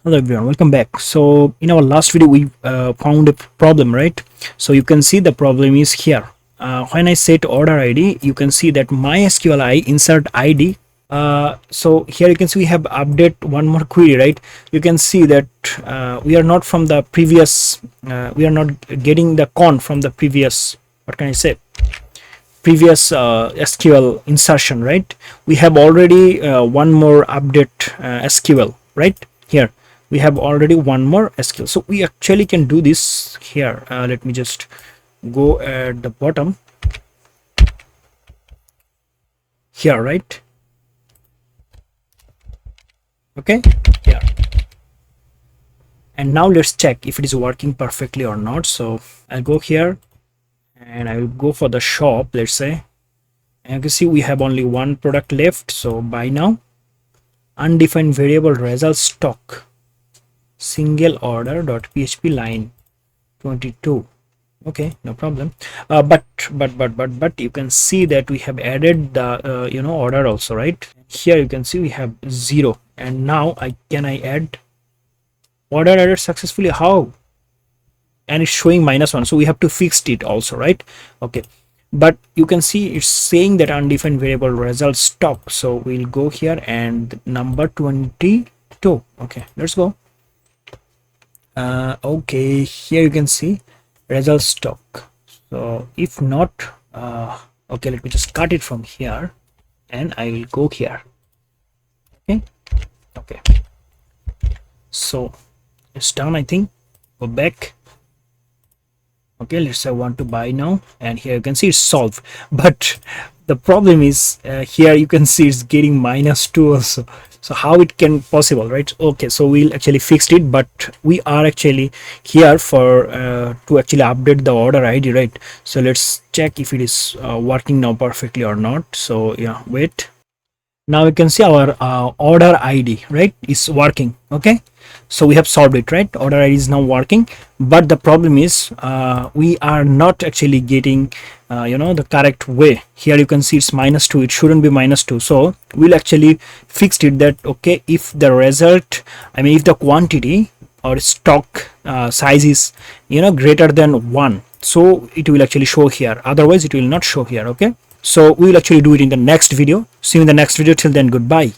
Hello everyone, welcome back. So in our last video we found a problem, right? So you can see the problem is here. When I set order ID, you can see that mysql insert id. So here you can see we have update one more query, right? You can see that we are not from the previous, we are not getting the con from the previous, what can I say, previous SQL insertion, right? We have already one more update SQL, right? Here we have already one more SQL, so we actually can do this here. Let me just go at the bottom here, right? Okay, here, and now let's check if it is working perfectly or not. So I'll go here and I will go for the shop, let's say, and you can see we have only one product left. So buy now, undefined variable result stock, single order dot php line 22. Okay, no problem. But you can see that we have added the order also, right? Here you can see we have 0, and now I add order added successfully. How? And it's showing -1, so we have to fix it also, right? Okay, but you can see it's saying that undefined variable result stock, so we'll go here and number 22. Okay, let's go. Okay, here you can see result stock. So if not, okay, let me just cut it from here and I will go here. Okay, so it's done, I think. Go back. Okay, let's say I want to buy now, and here you can see it's solved. But the problem is here you can see it's getting -2 also. So how it can possible, right? Okay, so we'll actually fix it, but we are actually here for to actually update the order ID, right? So let's check if it is working now perfectly or not. So yeah, wait. Now you can see our order ID, right, is working. Okay, so we have solved it, right? Order ID is now working, but the problem is we are not actually getting the correct way. Here you can see it's -2, it shouldn't be -2. So we'll actually fix it that, okay, if the result, I mean if the quantity or stock size is greater than 1, so it will actually show here, otherwise it will not show here. Okay, so we will actually do it in the next video. See you in the next video. Till then, goodbye.